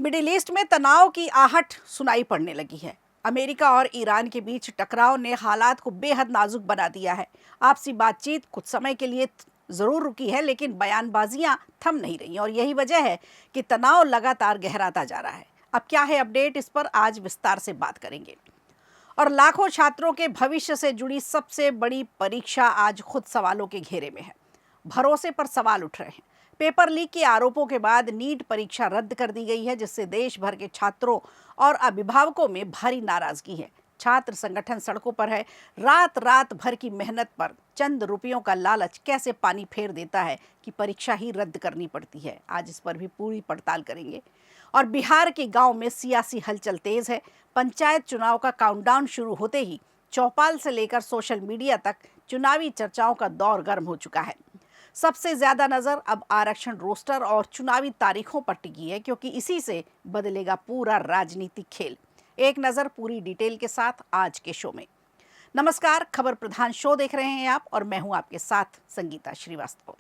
Middle east में तनाव की आहट सुनाई पड़ने लगी है। अमेरिका और ईरान के बीच टकराव ने हालात को बेहद नाजुक बना दिया है। आपसी बातचीत कुछ समय के लिए जरूर रुकी है, लेकिन बयानबाजियां थम नहीं रही और यही वजह है कि तनाव लगातार गहराता जा रहा है। अब क्या है अपडेट, इस पर आज विस्तार से बात करेंगे। और लाखों छात्रों के भविष्य से जुड़ी सबसे बड़ी परीक्षा आज खुद सवालों के घेरे में है। भरोसे पर सवाल उठ रहे हैं। पेपर लीक के आरोपों के बाद नीट परीक्षा रद्द कर दी गई है, जिससे देश भर के छात्रों और अभिभावकों में भारी नाराजगी है। छात्र संगठन सड़कों पर है। रात रात भर की मेहनत पर चंद रुपयों का लालच कैसे पानी फेर देता है कि परीक्षा ही रद्द करनी पड़ती है। आज इस पर भी पूरी पड़ताल करेंगे। और बिहार के गांव में सियासी हलचल तेज है। पंचायत चुनाव का काउंटडाउन शुरू होते ही चौपाल से लेकर सोशल मीडिया तक चुनावी चर्चाओं का दौर गर्म हो चुका है। सबसे ज्यादा नजर अब आरक्षण रोस्टर और चुनावी तारीखों पर टिकी है, क्योंकि इसी से बदलेगा पूरा राजनीतिक खेल। एक नजर पूरी डिटेल के साथ आज के शो में। नमस्कार, खबर प्रधान शो देख रहे हैं आप और मैं हूं आपके साथ संगीता श्रीवास्तव।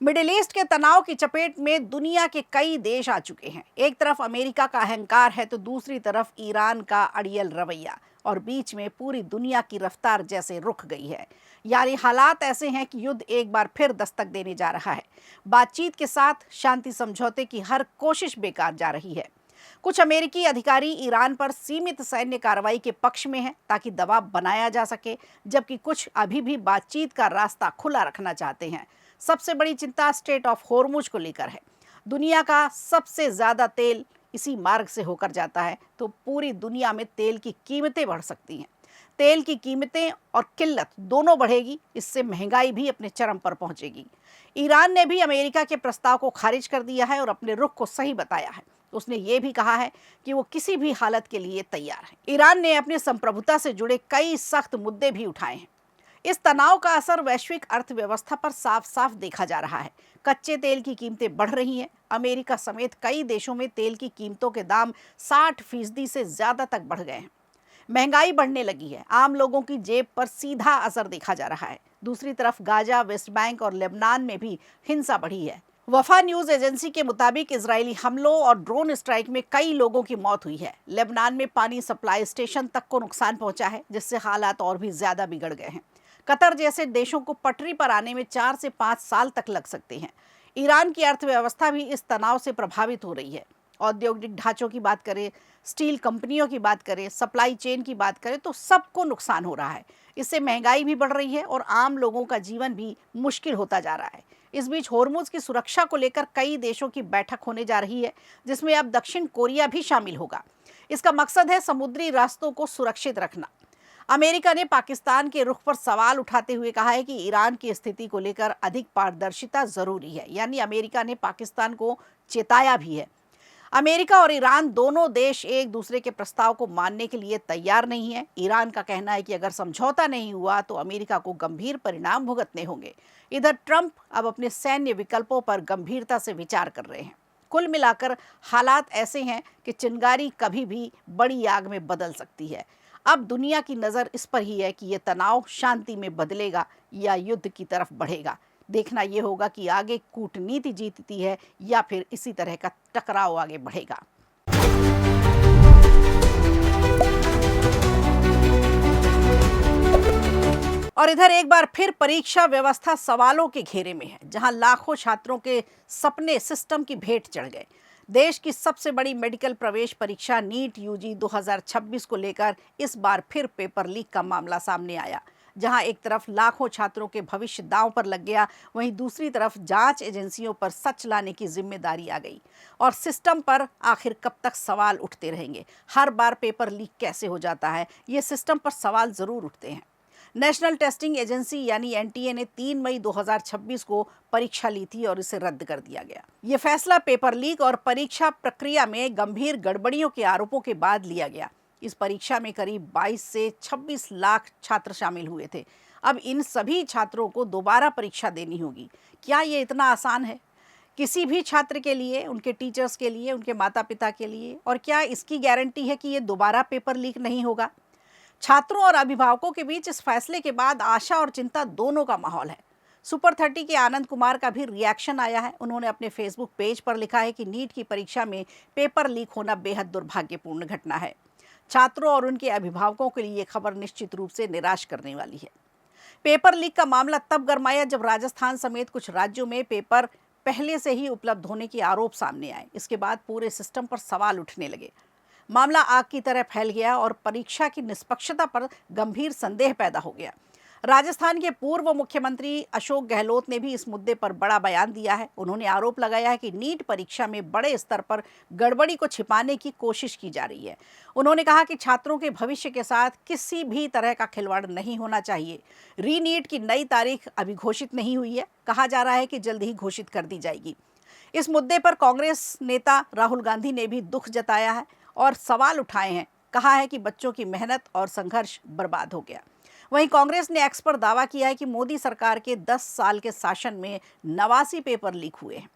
मिडिल ईस्ट के तनाव की चपेट में दुनिया के कई देश आ चुके हैं। एक तरफ अमेरिका का अहंकार है तो दूसरी तरफ ईरान का अड़ियल रवैया, और बीच में पूरी दुनिया की रफ्तार जैसे रुक गई है। यानी हालात ऐसे हैं कि युद्ध एक बार फिर दस्तक देने जा रहा है। बातचीत के साथ शांति समझौते की हर कोशिश बेकार जा रही है। कुछ अमेरिकी अधिकारी ईरान पर सीमित सैन्य कार्रवाई के पक्ष में हैं ताकि दबाव बनाया जा सके, जबकि कुछ अभी भी बातचीत का रास्ता खुला रखना चाहते हैं। सबसे बड़ी चिंता स्ट्रेट ऑफ होर्मुज को लेकर है। दुनिया का सबसे ज्यादा तेल इसी मार्ग से होकर जाता है, तो पूरी दुनिया में तेल की कीमतें बढ़ सकती हैं। तेल की कीमतें और किल्लत दोनों बढ़ेगी, इससे महंगाई भी अपने चरम पर पहुंचेगी। ईरान ने भी अमेरिका के प्रस्ताव को खारिज कर दिया है और अपने रुख को सही बताया है। उसने ये भी कहा है कि वो किसी भी हालत के लिए तैयार है। ईरान ने अपनी संप्रभुता से जुड़े कई सख्त मुद्दे भी उठाए हैं। इस तनाव का असर वैश्विक अर्थव्यवस्था पर साफ साफ देखा जा रहा है। कच्चे तेल की कीमतें बढ़ रही हैं। अमेरिका समेत कई देशों में तेल की कीमतों के दाम 60% से ज्यादा तक बढ़ गए हैं। महंगाई बढ़ने लगी है। आम लोगों की जेब पर सीधा असर देखा जा रहा है। दूसरी तरफ गाजा, वेस्ट बैंक और लेबनान में भी हिंसा बढ़ी है। वफा न्यूज एजेंसी के मुताबिक इजरायली हमलों और ड्रोन स्ट्राइक में कई लोगों की मौत हुई है। लेबनान में पानी सप्लाई स्टेशन तक को नुकसान पहुंचा है, जिससे हालात और भी ज्यादा बिगड़ गए हैं। कतर जैसे देशों को पटरी पर आने में 4 से 5 साल तक लग सकते हैं। ईरान की अर्थव्यवस्था भी इस तनाव से प्रभावित हो रही है। औद्योगिक ढांचों की बात करें, स्टील कंपनियों की बात करें, सप्लाई चेन की बात करें, तो सबको नुकसान हो रहा है। इससे महंगाई भी बढ़ रही है और आम लोगों का जीवन भी मुश्किल होता जा रहा है। इस बीच होर्मुज की सुरक्षा को लेकर कई देशों की बैठक होने जा रही है, जिसमें अब दक्षिण कोरिया भी शामिल होगा। इसका मकसद है समुद्री रास्तों को सुरक्षित रखना। अमेरिका ने पाकिस्तान के रुख पर सवाल उठाते हुए कहा है कि ईरान की स्थिति को लेकर अधिक पारदर्शिता जरूरी है। यानी अमेरिका ने पाकिस्तान को चेताया भी है। अमेरिका और ईरान दोनों देश एक दूसरे के प्रस्ताव को मानने के लिए तैयार नहीं है। ईरान का कहना है कि अगर समझौता नहीं हुआ तो अमेरिका को गंभीर परिणाम भुगतने होंगे। इधर ट्रंप अब अपने सैन्य विकल्पों पर गंभीरता से विचार कर रहे हैं। कुल मिलाकर हालात ऐसे हैं कि चिंगारी कभी भी बड़ी आग में बदल सकती है। अब दुनिया की नज़र इस पर ही है कि ये तनाव शांति में बदलेगा या युद्ध की तरफ बढ़ेगा। देखना ये होगा कि आगे कूटनीति जीतती है या फिर इसी तरह का टकराव आगे बढ़ेगा। और इधर एक बार फिर परीक्षा व्यवस्था सवालों के घेरे में है, जहां लाखों छात्रों के सपने सिस्टम की भेंट चढ़ गए। देश की सबसे बड़ी मेडिकल प्रवेश परीक्षा नीट यूजी 2026 को लेकर इस बार फिर पेपर लीक का मामला सामने आया। जहां एक तरफ लाखों छात्रों के भविष्य दांव पर लग गया, वहीं दूसरी तरफ जांच एजेंसियों पर सच लाने की जिम्मेदारी आ गई। और सिस्टम पर आखिर कब तक सवाल उठते रहेंगे। हर बार पेपर लीक कैसे हो जाता है, ये सिस्टम पर सवाल जरूर उठते हैं। नेशनल टेस्टिंग एजेंसी यानी एनटीए ने 3 मई 2026 को परीक्षा ली थी और इसे रद्द कर दिया गया। ये फैसला पेपर लीक और परीक्षा प्रक्रिया में गंभीर गड़बड़ियों के आरोपों के बाद लिया गया। इस परीक्षा में करीब 22 से 26 लाख छात्र शामिल हुए थे। अब इन सभी छात्रों को दोबारा परीक्षा देनी होगी। क्या ये इतना आसान है किसी भी छात्र के लिए, उनके टीचर्स के लिए, उनके माता पिता के लिए? और क्या इसकी गारंटी है कि ये दोबारा पेपर लीक नहीं होगा? छात्रों और अभिभावकों के बीच इस फैसले के बाद आशा और चिंता दोनों का माहौल है। सुपर 30 के आनंद कुमार का भी रिएक्शन आया है। उन्होंने अपने फेसबुक पेज पर लिखा है कि नीट की परीक्षा में पेपर लीक होना बेहद दुर्भाग्यपूर्ण घटना है। छात्रों और उनके अभिभावकों के लिए ये खबर निश्चित रूप से निराश करने वाली है। पेपर लीक का मामला तब गरमाया जब राजस्थान समेत कुछ राज्यों में पेपर पहले से ही उपलब्ध होने के आरोप सामने आए। इसके बाद पूरे सिस्टम पर सवाल उठने लगे। मामला आग की तरह फैल गया और परीक्षा की निष्पक्षता पर गंभीर संदेह पैदा हो गया। राजस्थान के पूर्व मुख्यमंत्री अशोक गहलोत ने भी इस मुद्दे पर बड़ा बयान दिया है। उन्होंने आरोप लगाया है कि नीट परीक्षा में बड़े स्तर पर गड़बड़ी को छिपाने की कोशिश की जा रही है। उन्होंने कहा कि छात्रों के भविष्य के साथ किसी भी तरह का खिलवाड़ नहीं होना चाहिए। रीनीट की नई तारीख अभी घोषित नहीं हुई है। कहा जा रहा है कि जल्द ही घोषित कर दी जाएगी। इस मुद्दे पर कांग्रेस नेता राहुल गांधी ने भी दुख जताया है और सवाल उठाए हैं। कहा है कि बच्चों की मेहनत और संघर्ष बर्बाद हो गया। वहीं कांग्रेस ने एक्स पर दावा किया है कि मोदी सरकार के 10 साल के शासन में 89 पेपर लीक हुए हैं।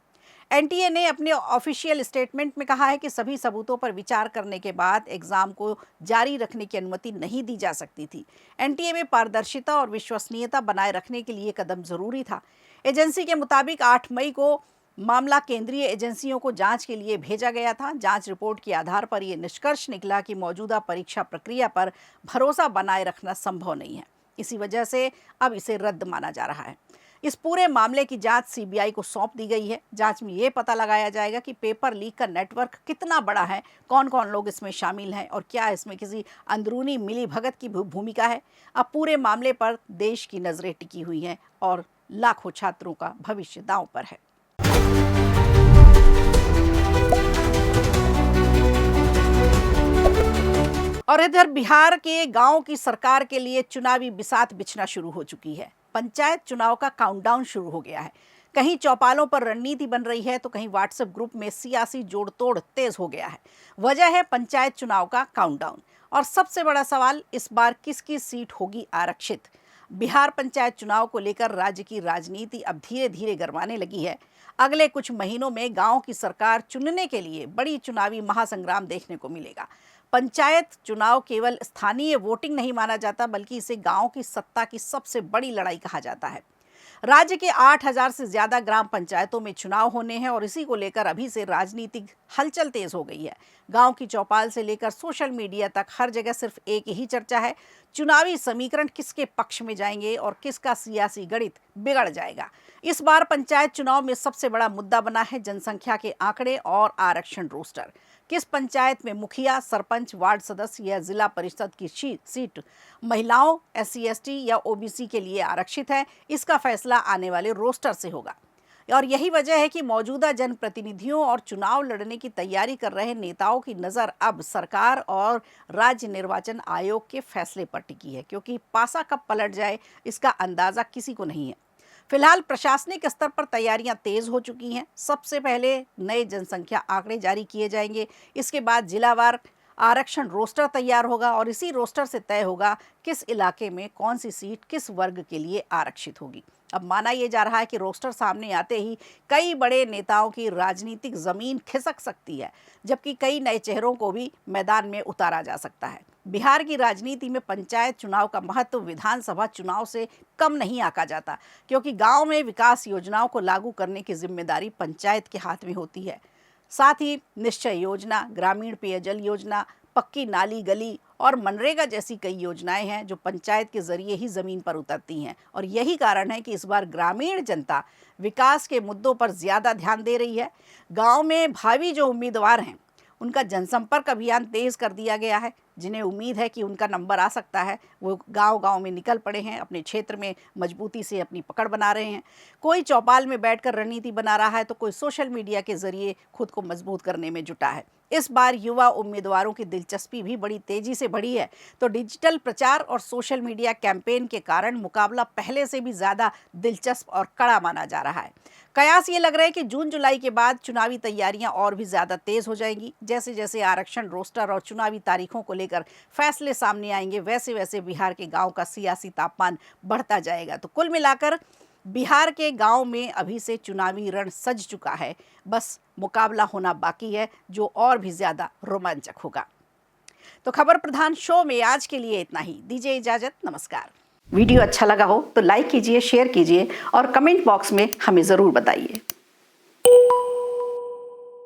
एनटीए ने अपने ऑफिशियल स्टेटमेंट में कहा है कि सभी सबूतों पर विचार करने के बाद एग्जाम को जारी रखने की अनुमति नहीं दी जा सकती थी। एनटीए में पारदर्शिता और विश्वसनीयता बनाए रखने के लिए कदम जरूरी था। एजेंसी के मुताबिक 8 मई को मामला केंद्रीय एजेंसियों को जांच के लिए भेजा गया था। जांच रिपोर्ट के आधार पर यह निष्कर्ष निकला कि मौजूदा परीक्षा प्रक्रिया पर भरोसा बनाए रखना संभव नहीं है। इसी वजह से अब इसे रद्द माना जा रहा है। इस पूरे मामले की जांच सीबीआई को सौंप दी गई है। जांच में ये पता लगाया जाएगा कि पेपर लीक का नेटवर्क कितना बड़ा है, कौन कौन लोग इसमें शामिल हैं और क्या इसमें किसी अंदरूनी मिलीभगत की भूमिका है। अब पूरे मामले पर देश की नजरें टिकी हुई हैं और लाखों छात्रों का भविष्य दांव पर है। और इधर बिहार के गांव की सरकार के लिए चुनावी बिसात बिछना शुरू हो चुकी है। पंचायत चुनाव का काउंटडाउन शुरू हो गया है। कहीं चौपालों पर रणनीति बन रही है तो कहीं व्हाट्सएप ग्रुप में सियासी जोड़-तोड़ तेज हो गया है। वजह है पंचायत चुनाव का काउंटडाउन। और सबसे बड़ा सवाल, इस बार किसकी सीट होगी आरक्षित। बिहार पंचायत चुनाव को लेकर राज्य की राजनीति अब धीरे धीरे गरमाने लगी है। अगले कुछ महीनों में गांव की सरकार चुनने के लिए बड़ी चुनावी महासंग्राम देखने को मिलेगा। पंचायत चुनाव केवल स्थानीय वोटिंग नहीं माना जाता, बल्कि इसे गांव की सत्ता की सबसे बड़ी लड़ाई कहा जाता है। राज्य के 8000 से ज्यादा ग्राम पंचायतों में चुनाव होने हैं और इसी को लेकर अभी से राजनीतिक हलचल तेज हो गई है। गांव की चौपाल से लेकर सोशल मीडिया तक हर जगह सिर्फ एक ही चर्चा है, चुनावी समीकरण किसके पक्ष में जाएंगे और किसका सियासी गणित बिगड़ जाएगा। इस बार पंचायत चुनाव में सबसे बड़ा मुद्दा बना है जनसंख्या के आंकड़े और आरक्षण रोस्टर। किस पंचायत में मुखिया, सरपंच, वार्ड सदस्य या जिला परिषद की सीट महिलाओं, SC ST या OBC के लिए आरक्षित है, इसका फैसला आने वाले रोस्टर से होगा। और यही वजह है कि मौजूदा जनप्रतिनिधियों और चुनाव लड़ने की तैयारी कर रहे नेताओं की नज़र अब सरकार और राज्य निर्वाचन आयोग के फैसले पर टिकी है, क्योंकि पासा कब पलट जाए इसका अंदाज़ा किसी को नहीं है। फिलहाल प्रशासनिक स्तर पर तैयारियां तेज हो चुकी हैं। सबसे पहले नए जनसंख्या आंकड़े जारी किए जाएंगे। इसके बाद जिलावार आरक्षण रोस्टर तैयार होगा और इसी रोस्टर से तय होगा किस इलाके में कौन सी सीट किस वर्ग के लिए आरक्षित होगी। अब माना यह जा रहा है कि रोस्टर सामने आते ही कई बड़े नेताओं की राजनीतिक जमीन खिसक सकती है, जबकि कई नए चेहरों को भी मैदान में उतारा जा सकता है। बिहार की राजनीति में पंचायत चुनाव का महत्व विधानसभा चुनाव से कम नहीं आंका जाता, क्योंकि गांव में विकास योजनाओं को लागू करने की जिम्मेदारी पंचायत के हाथ में होती है। साथ ही निश्चय योजना, ग्रामीण पेयजल योजना, पक्की नाली गली और मनरेगा जैसी कई योजनाएं हैं जो पंचायत के जरिए ही जमीन पर उतरती हैं। और यही कारण है कि इस बार ग्रामीण जनता विकास के मुद्दों पर ज्यादा ध्यान दे रही है। गांव में भावी जो उम्मीदवार हैं उनका जनसंपर्क अभियान तेज कर दिया गया है। जिन्हें उम्मीद है कि उनका नंबर आ सकता है, वो गांव-गांव में निकल पड़े हैं, अपने क्षेत्र में मजबूती से अपनी पकड़ बना रहे हैं। कोई चौपाल में बैठकर रणनीति बना रहा है तो कोई सोशल मीडिया के जरिए खुद को मजबूत करने में जुटा है। इस बार युवा उम्मीदवारों की दिलचस्पी भी बड़ी तेजी से बढ़ी है, तो डिजिटल प्रचार और सोशल मीडिया कैंपेन के कारण मुकाबला पहले से भी ज्यादा दिलचस्प और कड़ा माना जा रहा है। कयास ये लग रहा है कि जून जुलाई के बाद चुनावी तैयारियां और भी ज्यादा तेज हो जाएंगी। जैसे जैसे आरक्षण रोस्टर और चुनावी तारीखों को लेकर फैसले सामने आएंगे, वैसे वैसे बिहार के गांव का सियासी तापमान बढ़ता जाएगा। तो कुल मिलाकर बिहार के गांव में अभी से चुनावी रण सज चुका है, बस मुकाबला होना बाकी है जो और भी ज्यादा रोमांचक होगा। तो खबर प्रधान शो में आज के लिए इतना ही। दीजिए इजाजत, नमस्कार। वीडियो अच्छा लगा हो तो लाइक कीजिए, शेयर कीजिए और कमेंट बॉक्स में हमें ज़रूर बताइए।